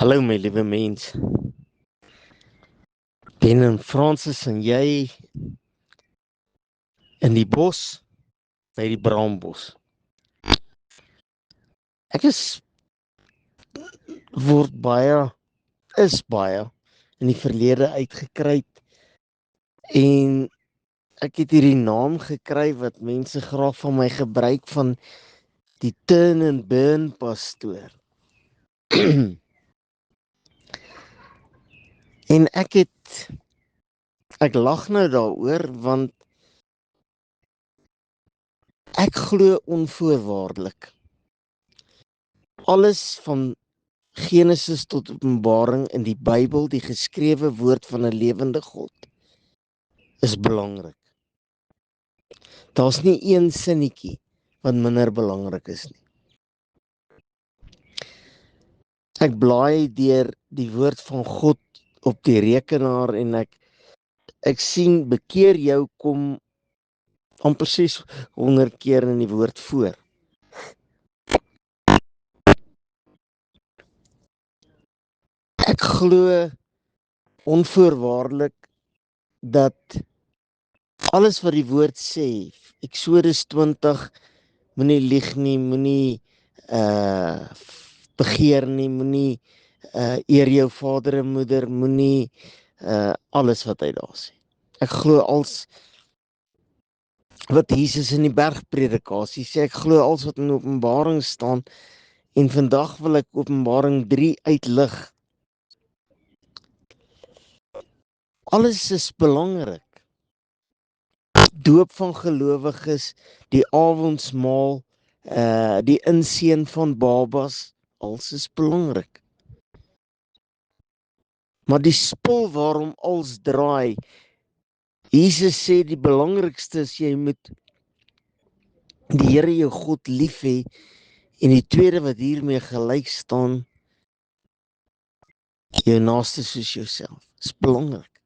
Hallo my liewe mens. Ben en Francis en jy in die bos, by die braambos. Ek is baie in die verlede uitgekry en ek het hierdie naam gekry wat mense graag van my gebruik van die turn and burn pastoor. En ek lag nou daaroor want ek glo onvoorwaardelik. Alles van Genesis tot Openbaring in die Bybel, die geskrewe woord van 'n lewende God, is belangrik. Daar's nie een sinnetjie wat minder belangrik is nie. Ek blaai deur die woord van God op die rekenaar en ek sien bekeer jou kom amper 600 keer in die woord voor. Ek glo onvoorwaardelik dat alles wat die woord sê, Eksodus 20, moenie lieg nie, moenie begeer nie, moenie eer jou vader en moeder, moenie alles wat hy daar sê. Ek glo als wat Jesus in die bergpredikasie sê, ek glo als wat in Openbaring staan, en vandag wil ek Openbaring 3 uitlig. Alles is belangrik. Doop van gelowiges, die avondsmaal, die inseën van babas, alles is belangrik. Maar die spul waarom alles draai, Jesus sê die belangrikste is jy moet die Here jou God lief hê, en die tweede wat hiermee gelyk staan, jou naaste soos jouself. Is belangrik.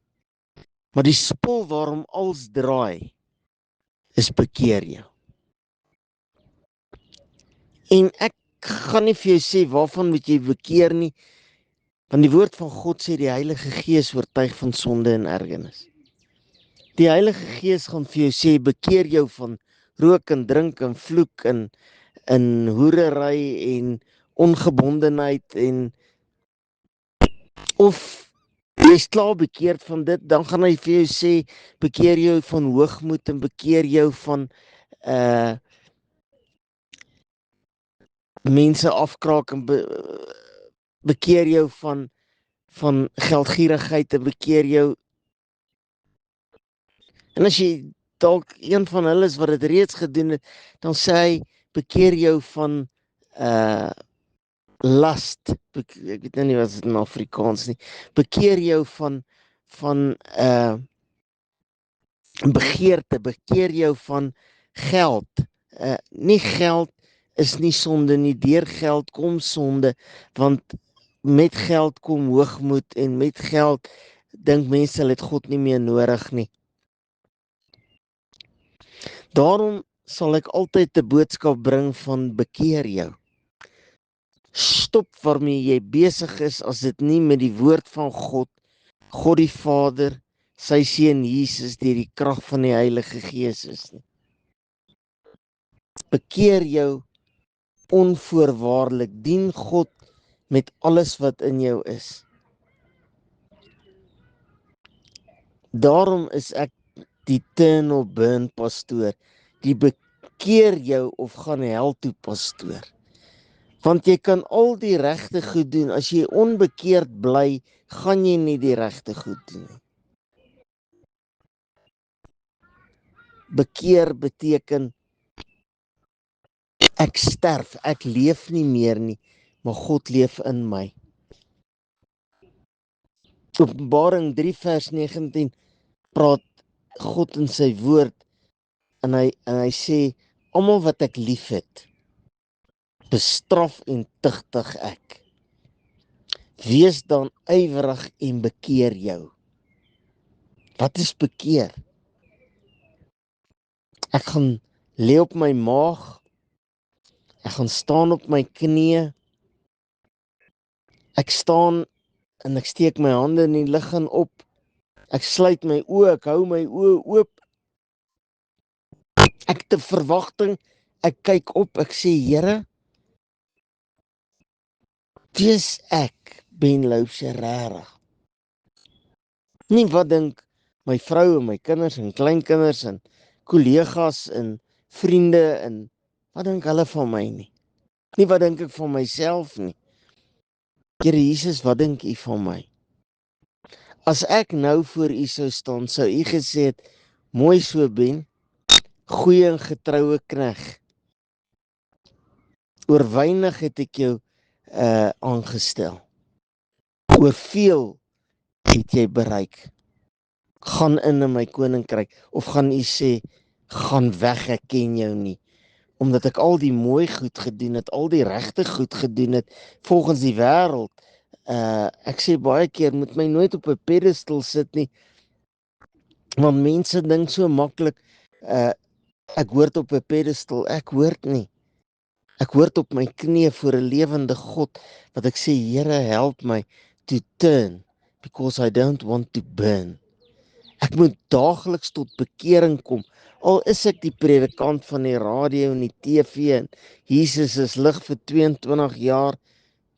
Maar die spul waarom alles draai, is bekeer jou. En ek gaan nie vir jou sê waarvan moet jy bekeer nie, want die woord van God sê die Heilige Gees oortuig van sonde en ergernis. Die Heilige Gees gaan vir jou sê bekeer jou van rook en drink en vloek en hoerery en ongebondenheid en of jy is klaar bekeerd van dit, dan gaan hy vir jou sê bekeer jou van hoogmoed en bekeer jou van mense afkraak en bekeer jou van geldgierigheid en bekeer jou. En as jy dalk een van hulle is wat dit reeds gedoen het, dan sê hy bekeer jou van lust. Ek weet nou nie wat dit in Afrikaans nie. Bekeer jou van begeerte, bekeer jou van geld. Nie geld is nie sonde nie, deur geld kom sonde, want met geld kom hoogmoed en met geld dink mense hulle het God nie meer nodig nie. Daarom sal ek altyd 'n boodskap bring van bekeer jou. Stop waarmee jy besig is as dit nie met die woord van God, God die Vader, sy seun Jesus deur die krag van die Heilige Gees is nie. Bekeer jou onvoorwaardelik, dien God met alles wat in jou is. Daarom is ek die turn or burn pastoor, die bekeer jou of gaan hel toe pastoor. Want jy kan al die regte goed doen, as jy onbekeerd bly, gaan jy nie die regte goed doen nie. Bekeer beteken ek sterf, ek leef nie meer nie, maar God leef in my. Openbaring 3 vers 19 praat God in sy woord en hy sê, almal wat ek lief het, bestraf en tugtig ek. Wees dan ywerig en bekeer jou. Wat is bekeer? Ek gaan lê op my maag, ek gaan staan op my knieë, Ek staan en ek steek my hande in die lug en op. Ek sluit my oë, ek hou my oë oop. Ek het 'n verwagting. Ek kyk op, ek sê, Here, dis ek, Ben Loubser regtig. Nie wat dink my vrou en my kinders en kleinkinders en kollegas en vriende en wat dink hulle van my nie. Nie wat dink ek van myself nie. Here Jesus, wat dink u van my? As ek nou voor u sou staan, sou u gesê het, mooi so Ben, goeie en getroue knegt. Oor weinig het ek jou aangestel. Oor veel het jy bereik. Gaan in my koninkryk. Of gaan u sê, gaan weg, ek ken jou nie. Omdat ek al die mooi goed gedoen het, al die regte goed gedoen het, volgens die wêreld. Ek sê baie keer, moet my nooit op 'n pedestal sit nie. Want mense dink so maklik, ek hoort op 'n pedestal. Ek hoort nie. Ek hoort op my knieë voor 'n lewende God, wat ek sê, Here, help my to turn, because I don't want to burn. Ek moet daagliks tot bekering kom, al is ek die predikant van die radio en die TV, en Jesus is lig vir 22 jaar,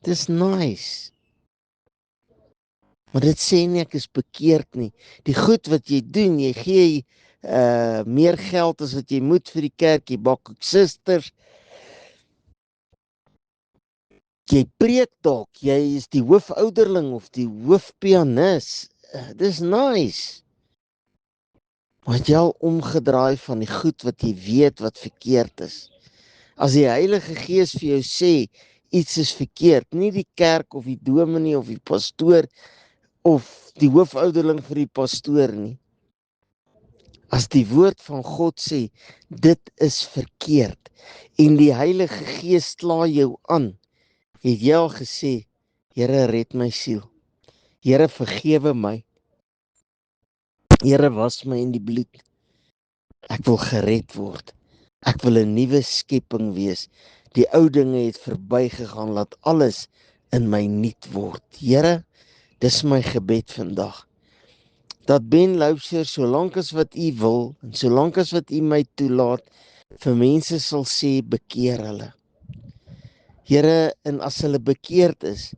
dis nice. Maar dit sê nie ek is bekeerd nie. Die goed wat jy doen, jy gee meer geld as wat jy moet vir die kerk, jy bak susters, jy preek dalk, jy is die hoofouderling of die hoofpianis. Dis nice. Maar het jy al omgedraai van die goed wat jy weet wat verkeerd is? As die Heilige Gees vir jou sê, iets is verkeerd, nie die kerk of die dominee of die pastoor of die hoofouderling vir die pastoor nie. As die woord van God sê, dit is verkeerd, en die Heilige Gees kla jou aan, het jy al gesê, Here, red my siel. Here, vergewe my. Here, was my in die bloed. Ek wil gered word. Ek wil 'n nuwe skepping wees. Die ou dinge het verbygegaan, laat alles in my nuut word. Here, dis my gebed vandag. Dat Ben Loubser, solank as wat u wil, en solank as wat u my toelaat, vir mense sal sê, bekeer hulle. Here, en as hulle bekeerd is,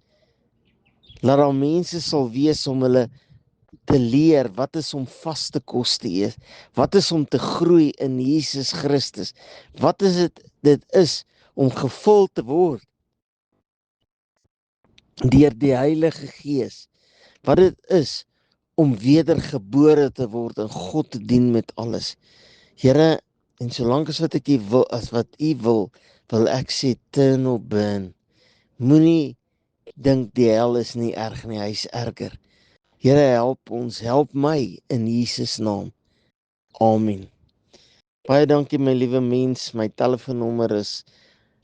laat daar mense sal wees om hulle te leer, wat is om vaste kos te eet, wat is om te groei in Jesus Christus, wat is dit is om gevul te word deur die Heilige Gees, wat dit is om wedergebore te word en God te dien met alles. Here, en solank as wat ek wil, as wat u wil ek sê, turn or burn. Moenie dink die hel is nie erg nie, hy is erger. Here, help ons, help my in Jesus naam. Amen. Baie dankie my liewe mens, my telefoonnommer is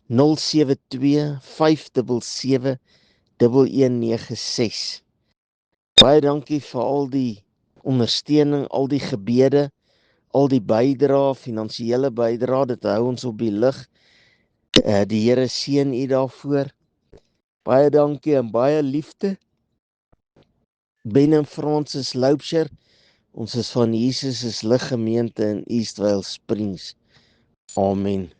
072 577 1196. Baie dankie vir al die ondersteuning, al die gebede, al die bydrae, finansiële bydrae, dit hou ons op die lig. Die Here seën u daarvoor. Baie dankie en baie liefde. Ben en Francis Loubser, ons is van Jesus' Lig Gemeente in Eastvale Springs. Amen.